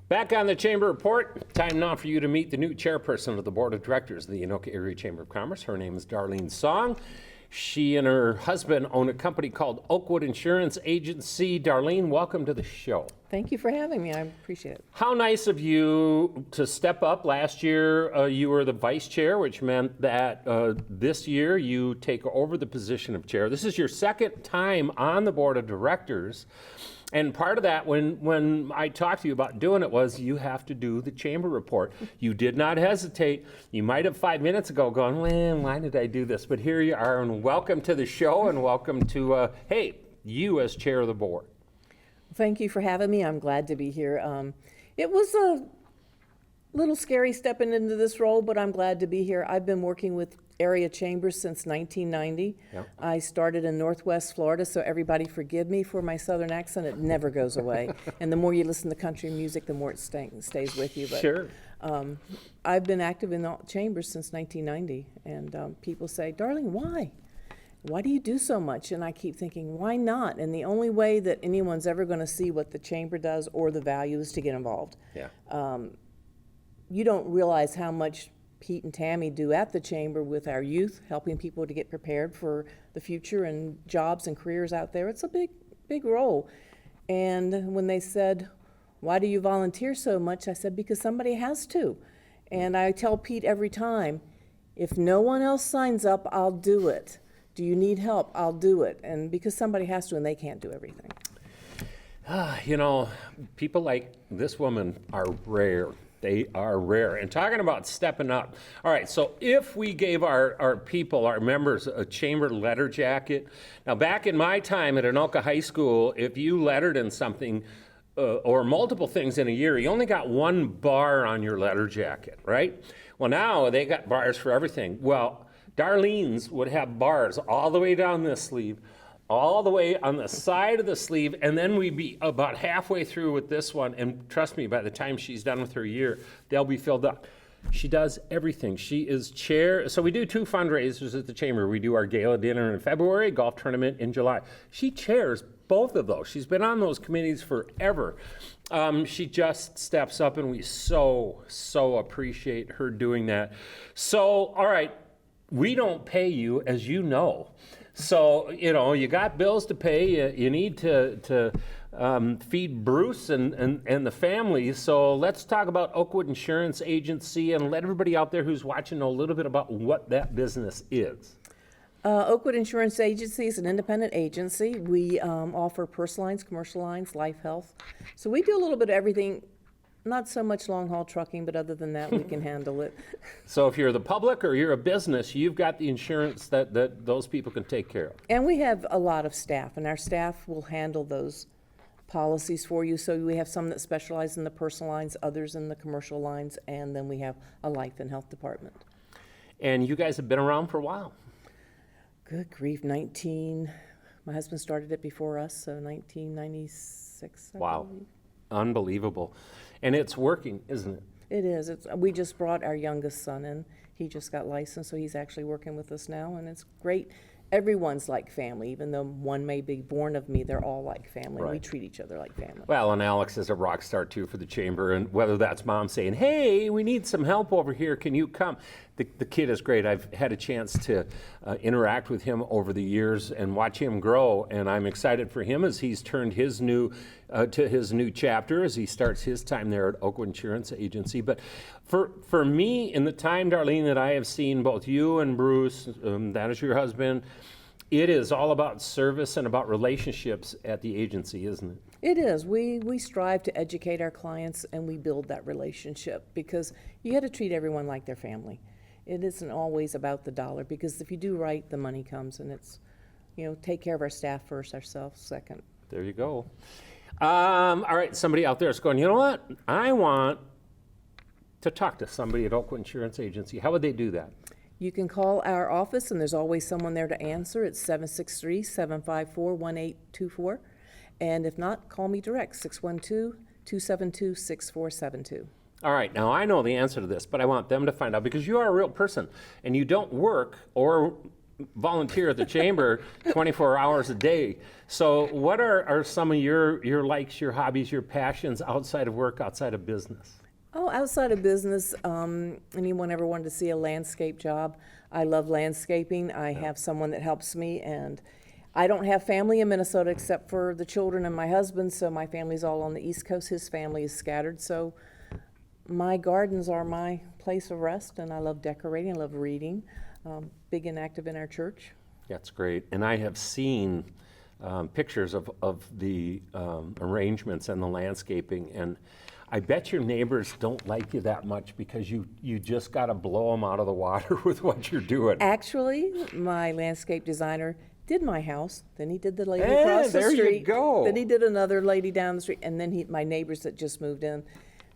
Back on the Chamber Report, time now for you to meet the new chairperson of the Board of Directors of the Anoka Area Chamber of Commerce. Her name is Darlene Sogn. She and her husband own a company called Oakwood Insurance Agency. Darlene, welcome to the show. Thank you for having me. I appreciate it. How nice of you to step up. Last year, you were the vice chair, which meant that this year you take over the position of chair. This is your second time on the Board of Directors. And part of that, when I talked to you about doing it, was you have to do the chamber report. You did not hesitate. You might have 5 minutes ago gone, well, why did I do this? But here you are, and welcome to the show, and welcome to, hey, you as chair of the board. Thank you for having me. I'm glad to be here. It was a little scary stepping into this role, but I'm glad to be here. I've been working with area chambers since 1990. Yep. I started in Northwest Florida, so everybody forgive me for my southern accent. It never goes away. And the more you listen to country music, the more it stays with you. But, sure. I've been active in the chambers since 1990, and people say, Darlene, why? Why do you do so much? And I keep thinking, why not? And the only way that anyone's ever going to see what the chamber does or the value is to get involved. Yeah. You don't realize how much Pete and Tammy do at the chamber with our youth, helping people to get prepared for the future and jobs and careers out there. It's a big, big role. And when they said, why do you volunteer so much? I said, because somebody has to. And I tell Pete every time, if no one else signs up, I'll do it. Do you need help? I'll do it. And because somebody has to, and they can't do everything. You know, people like this woman are rare. They are rare. And talking about stepping up. All right, so if we gave our people, our members, a chamber letter jacket. Now, back in my time at Anoka High School, if you lettered in something or multiple things in a year, you only got one bar on your letter jacket, right? Well, now they got bars for everything. Well, Darlene's would have bars all the way down this sleeve, all the way on the side of the sleeve, and then we'd be about halfway through with this one, and trust me, by the time she's done with her year, they'll be filled up. She does everything. She is chair. So we do 2 fundraisers at the chamber. We do our gala dinner in February, golf tournament in July. She chairs both of those. She's been on those committees forever. She just steps up, and we so appreciate her doing that. So, all right, we don't pay you, as you know. So, you know, you got bills to pay. You need to feed Bruce and the family. So let's talk about Oakwood Insurance Agency and let everybody out there who's watching know a little bit about what that business is. Oakwood Insurance Agency is an independent agency. We offer personal lines, commercial lines, life, health. So we do a little bit of everything. Not so much long-haul trucking, but other than that, we can handle it. So if you're the public or you're a business, you've got the insurance that those people can take care of. And we have a lot of staff, and our staff will handle those policies for you. So we have some that specialize in the personal lines, others in the commercial lines, and then we have a life and health department. And you guys have been around for a while. Good grief, my husband started it before us, so 1996. Wow, unbelievable. And it's working, isn't it? It is. We just brought our youngest son in. He just got licensed, so he's actually working with us now, and it's great. Everyone's like family. Even though one may be born of me, they're all like family. Right. We treat each other like family. Well, and Alex is a rock star, too, for the chamber, and whether that's mom saying, hey, we need some help over here, can you come? The kid is great. I've had a chance to interact with him over the years and watch him grow, and I'm excited for him as he's turned his new to his new chapter as he starts his time there at Oakwood Insurance Agency. But for me, in the time, Darlene, that I have seen both you and Bruce, that is your husband, it is all about service and about relationships at the agency, isn't it? It is. We strive to educate our clients, and we build that relationship because you got to treat everyone like their family. It isn't always about the dollar, because if you do right, the money comes, and it's, take care of our staff first, ourselves second. There you go. All right, somebody out there is going, you know what? I want to talk to somebody at Oakwood Insurance Agency. How would they do that? You can call our office, and there's always someone there to answer. It's 763-754-1824. And if not, call me direct, 612-272-6472. All right, now I know the answer to this, but I want them to find out, because you are a real person, and you don't work or volunteer at the chamber 24 hours a day. So what are some of your likes, your hobbies, your passions outside of work, outside of business? Oh, outside of business, anyone ever wanted to see a landscape job? I love landscaping. I have someone that helps me, and I don't have family in Minnesota except for the children and my husband, so my family's all on the East Coast. His family is scattered, so my gardens are my place of rest, and I love decorating, I love reading. Big and active in our church. That's great. And I have seen pictures of the arrangements and the landscaping, and I bet your neighbors don't like you that much because you just got to blow them out of the water with what you're doing. Actually, my landscape designer did my house, then he did the lady Hey, across the there you street. go. Then he did another lady down the street, and then my neighbors that just moved in,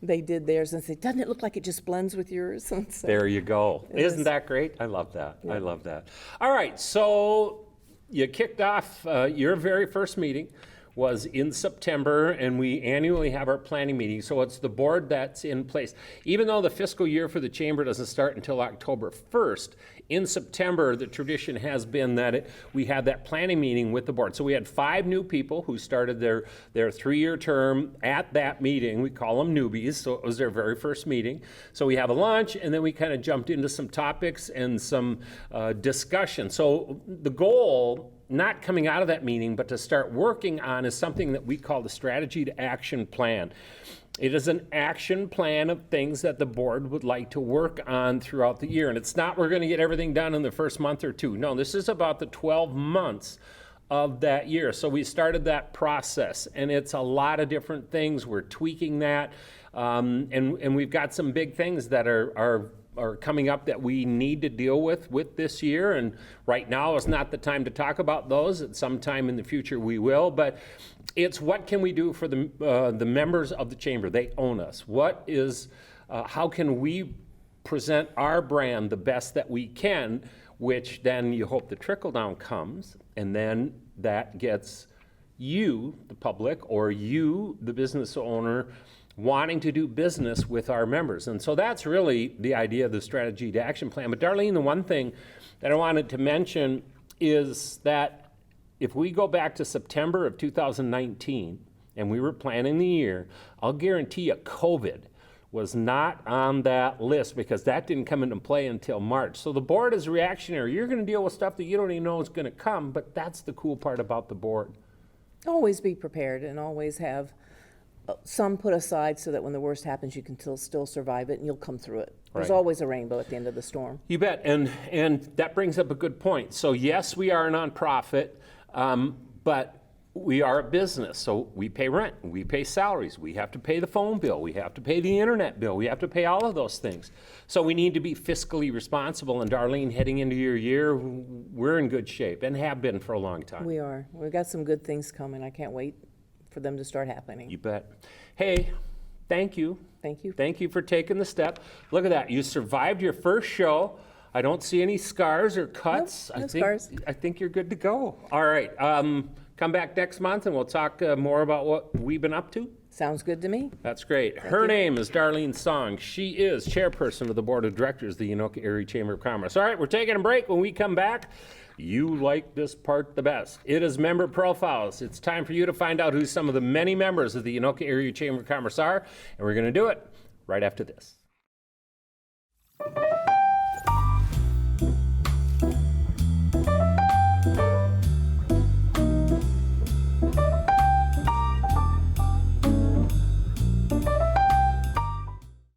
they did theirs and said, "Doesn't it look like it just blends with yours?" And so, There you go. Isn't is. that great? I love that. I love that. All right, so you kicked off your very first meeting was in September, and we annually have our planning meeting. So it's the board that's in place. Even though the fiscal year for the chamber doesn't start until October 1st, in September, the tradition has been that we have that planning meeting with the board. So we had 5 new people who started their 3-year term at that meeting. We call them newbies, so it was their very first meeting. So we have a lunch, and then we kind of jumped into some topics and some discussion. So the goal, not coming out of that meeting, but to start working on, is something that we call the strategy to action plan. It is an action plan of things that the board would like to work on throughout the year. And it's not we're going to get everything done in the first month or 2. No, this is about the 12 months of that year. So we started that process, and it's a lot of different things. We're tweaking that, and we've got some big things that are coming up that we need to deal with this year, and right now is not the time to talk about those. At some time in the future we will, but it's what can we do for the members of the chamber. They own us. What is, how can we present our brand the best that we can, which then you hope the trickle down comes, and then that gets you, the public, or you, the business owner, wanting to do business with our members. And so that's really the idea of the strategy to action plan. But Darlene, the one thing that I wanted to mention is that if we go back to September of 2019 and we were planning the year, I'll guarantee you COVID was not on that list because that didn't come into play until March. So the board is reactionary. You're going to deal with stuff that you don't even know is going to come, but that's the cool part about the board. always be prepared and always have some put aside so that when the worst happens, you can still survive it and you'll come through it. There's Right. always a rainbow at the end of the storm. You bet, and that brings up a good point. So yes, we are a nonprofit, but we are a business, so we pay rent, we pay salaries, we have to pay the phone bill, we have to pay the internet bill, we have to pay all of those things. So we need to be fiscally responsible, and Darlene, heading into your year, we're in good shape and have been for a long time. We are. We've got some good things coming. I can't wait for them to start happening. You bet. Hey, thank you. Thank you. Thank you for taking the step. Look at that, you survived your first show. I don't see any scars or cuts. No scars. I think you're good to go. All right, come back next month and we'll talk more about what we've been up to. Sounds good to me. That's great. Her name is Darlene Sogn. She is chairperson of the board of directors of the Anoka Area Chamber of Commerce. All right, we're taking a break. When we come back, you like this part the best. It is member profiles. It's time for you to find out who some of the many members of the Anoka Area Chamber of Commerce are, and we're going to do it right after this.